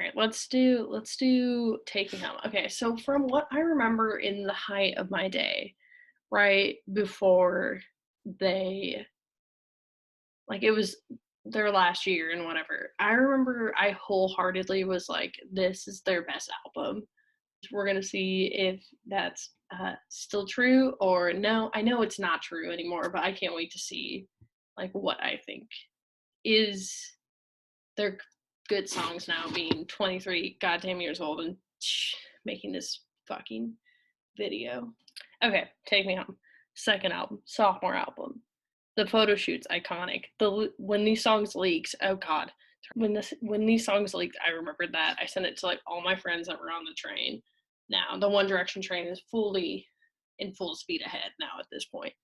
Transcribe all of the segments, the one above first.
right, let's do Take Me Home. Okay, so from what I remember in the height of my day, right before they like it was their last year and whatever, I remember I wholeheartedly was like, this is their best album. We're gonna see if that's still true or no. I know it's not true anymore, but I can't wait to see like what I think is their good songs now, being 23 goddamn years old and making this fucking video. Okay, Take Me Home. Second album, sophomore album. The photo shoot's iconic. When these songs leaked, oh god, when these songs leaked, I remembered that. I sent it to like all my friends that were on the train. Now the One Direction train is fully in full speed ahead now at this point.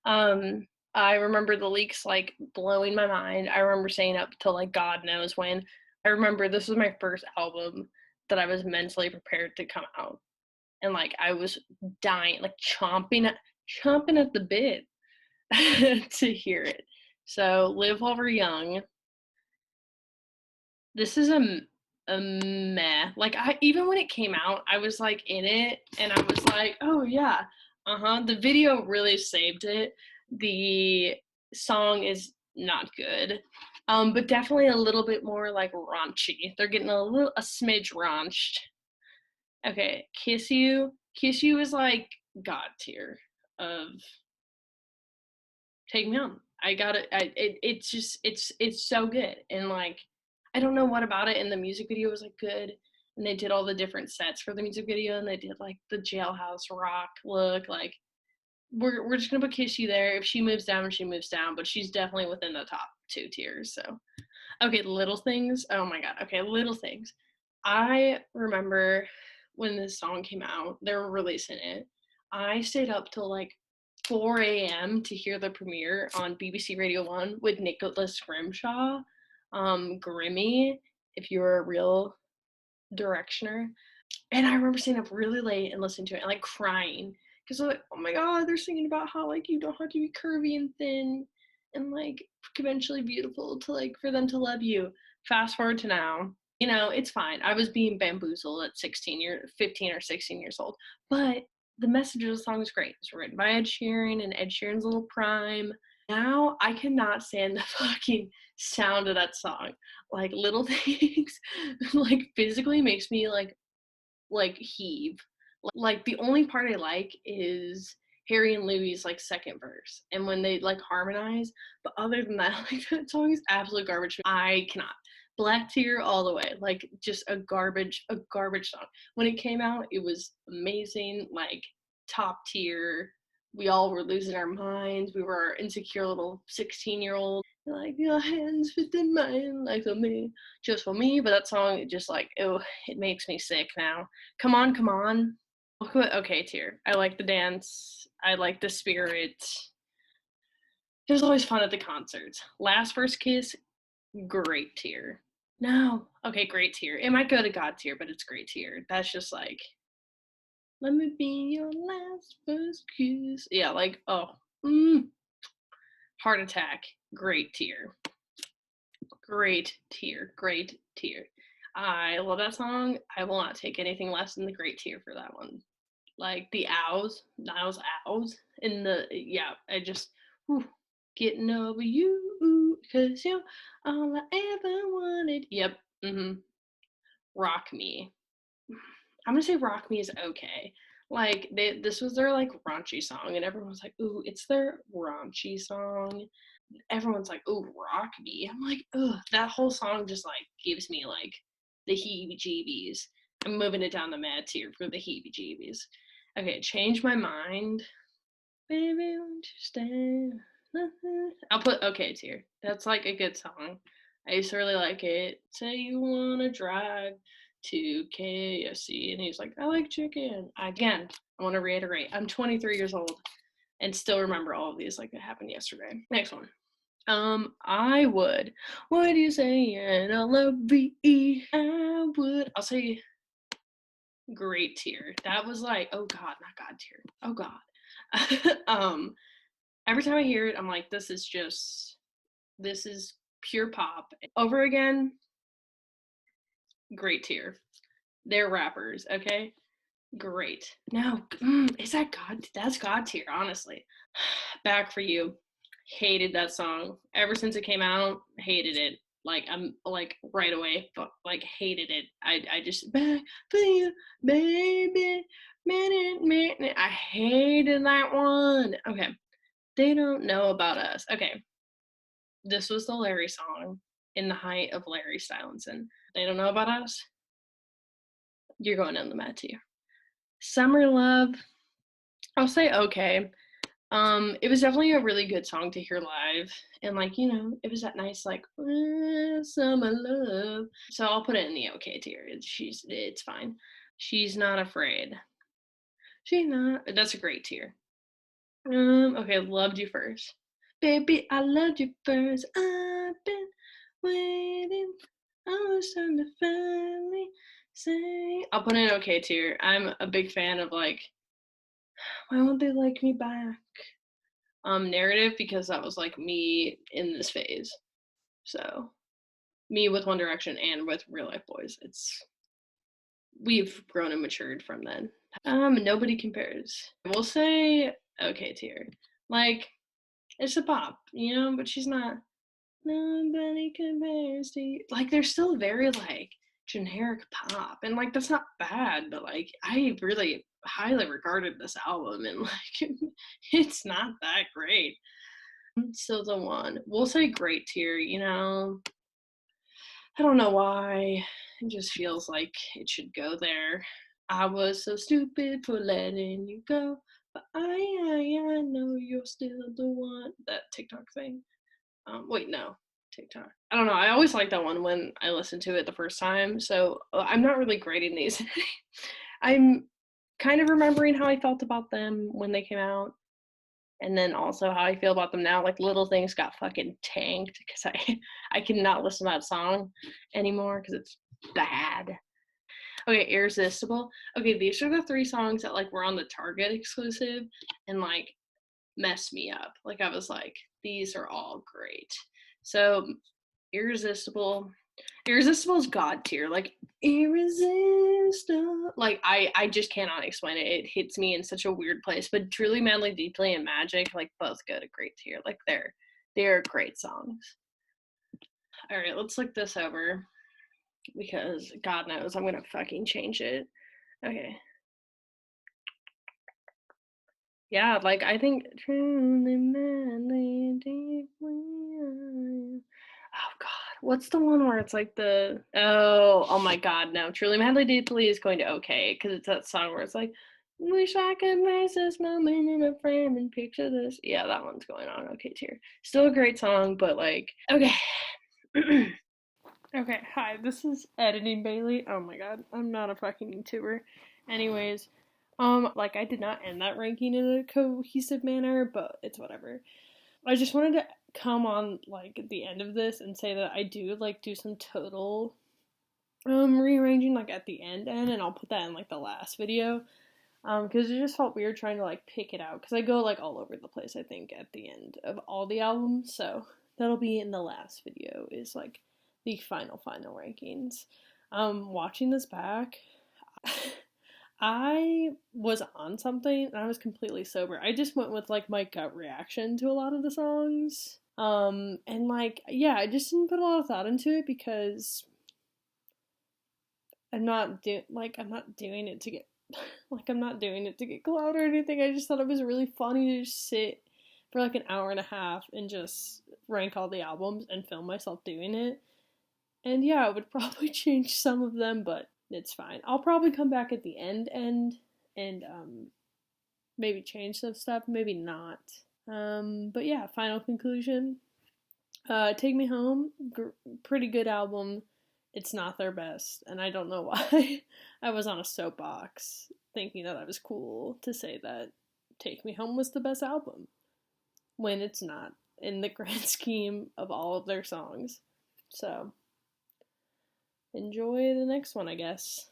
Um, I remember the leaks like blowing my mind. I remember staying up till like God knows when. I remember this was my first album that I was mentally prepared to come out, and like I was dying, like chomping at the bit to hear it. So Live While We're Young. This is a meh. Like I even when it came out, I was like in it and I was like, oh yeah, The video really saved it. The song is not good. But definitely a little bit more like raunchy. They're getting a smidge raunched. Okay, Kiss You. Kiss You is like God tier of Take Me Home. I got it. It's just it's so good, and like I don't know what about it. And the music video was like good, and they did all the different sets for the music video, and they did like the jailhouse rock look. Like we're just gonna put Kiss You there. If she moves down, she moves down, but she's definitely within the top two tiers. So okay, Little Things. Oh my god. Okay, Little Things. I remember when this song came out, they were releasing it. I stayed up till like 4 a.m. to hear the premiere on BBC Radio 1 with Nicholas Grimshaw, Grimmy, if you're a real directioner. And I remember staying up really late and listening to it and like crying because I'm like, oh my god, they're singing about how like you don't have to be curvy and thin and like conventionally beautiful to like for them to love you. Fast forward to now, it's fine. I was being bamboozled at 15 or 16 years old, but the message of the song is great. It's written by Ed Sheeran and Ed Sheeran's little prime. Now I cannot stand the fucking sound of that song. Like Little Things, like physically makes me like heave. Like the only part I like is Harry and Louis like second verse and when they like harmonize. But other than that, like that song is absolute garbage. I cannot. Black Tear all the way. Like just a garbage song. When it came out, it was amazing, like top tier. We all were losing our minds. We were insecure little 16-year-old. Like your hands within mine, like for me, just for me. But that song, it just like, oh, it makes me sick now. Come on, come on. Okay, tier. I like the dance. I like the spirit. It was always fun at the concerts. Last First Kiss, great tier. No, okay, great tier. It might go to God tier, but it's great tier. That's just like, let me be your last first kiss. Yeah, like, oh, heart attack, great tier. Great tier, great tier. I love that song. I will not take anything less than the great tier for that one. Like the Niles owls, and I just, whew, getting over you, cause you're all I ever wanted. Yep, Rock Me. I'm gonna say Rock Me is okay. Like this was their like raunchy song, and everyone's like, ooh, it's their raunchy song. Everyone's like, "Oh, Rock Me." I'm like, ugh, that whole song just like gives me like the heebie-jeebies. I'm moving it down the mad tier for the heebie-jeebies. Okay, Change My Mind. Baby, won't you stay? I'll put okay tier. That's like a good song. I used to really like it. Say you wanna drive to KFC, and he's like, I like chicken. Again, I want to reiterate, I'm 23 years old and still remember all of these like it happened yesterday. Next one. I would. What do you say? And I love V. I would. I'll say great tier. That was like, oh god, not god tier. Oh god. Every time I hear it, I'm like, this is pure pop. Over Again, Great tier. They're rappers, okay? Great. No, is that God? That's God tier, honestly. Back for You. Hated that song. Ever since it came out, hated it. Like I'm like right away, like hated it. I just back for you, baby. Minute, minute. I hated that one. Okay. They Don't Know About Us. Okay. This was the Larry song in the height of Larry Stylinson. They Don't Know About Us. You're going on the mat too. Summer Love. I'll say okay. It was definitely a really good song to hear live, and like it was that nice like summer love. So I'll put it in the okay tier. It's fine. She's Not Afraid. She's not. That's a great tier. Okay, Loved You First. Baby, I loved you first. I've been waiting. I was trying to finally say. I'll put in okay tier. I'm a big fan of like, why won't they like me back? Narrative, because that was like me in this phase. So me with One Direction and with Real Life Boys. We've grown and matured from then. Nobody compares. We'll say okay tier. Like it's a pop, but she's not. Nobody compares to you. Like they're still very like generic pop, and like that's not bad, but like I really highly regarded this album, and like it's not that great. Still the one. We'll say great tier. I don't know why. It just feels like it should go there. I was so stupid for letting you go, but I know you're still the one. That TikTok thing. Wait, no, TikTok. I don't know. I always like that one when I listened to it the first time. So I'm not really grading these. I'm kind of remembering how I felt about them when they came out, and then also how I feel about them now. Like Little Things got fucking tanked because I cannot listen to that song anymore because it's bad. Okay, Irresistible. Okay, these are the three songs that like were on the Target exclusive and like messed me up. Like I was like, these are all great. So Irresistible. Irresistible is God tier. Like irresistible. Like I just cannot explain it. It hits me in such a weird place. But Truly, Madly, Deeply, and Magic like both go to great tier. Like they're great songs. All right, let's look this over because God knows I'm gonna fucking change it. Okay. Yeah, like I think truly, madly, deeply. Oh God, what's the one where it's like oh my God, no, truly, madly, deeply is going to okay because it's that song where it's like, wish I could raise this moment in a frame and picture this. Yeah, that one's going on okay tier. Still a great song, but like okay. Okay, hi, this is Editing Bailey. Oh my god, I'm not a fucking YouTuber. Anyways, like I did not end that ranking in a cohesive manner, but it's whatever. I just wanted to come on like at the end of this and say that I do like do some total rearranging like at the end, and I'll put that in like the last video. Because it just felt weird trying to like pick it out because I go like all over the place, I think, at the end of all the albums. So that'll be in the last video, is like the final rankings. Watching this back, I was on something and I was completely sober. I just went with like my gut reaction to a lot of the songs. And like, yeah, I just didn't put a lot of thought into it because I'm not doing it to get like I'm not doing it to get clout or anything. I just thought it was really funny to just sit for like an hour and a half and just rank all the albums and film myself doing it. And yeah, I would probably change some of them, but it's fine. I'll probably come back at the and maybe change some stuff, maybe not. But yeah, final conclusion. Take Me Home, pretty good album. It's not their best, and I don't know why. I was on a soapbox thinking that I was cool to say that Take Me Home was the best album when it's not in the grand scheme of all of their songs. So, enjoy the next one, I guess.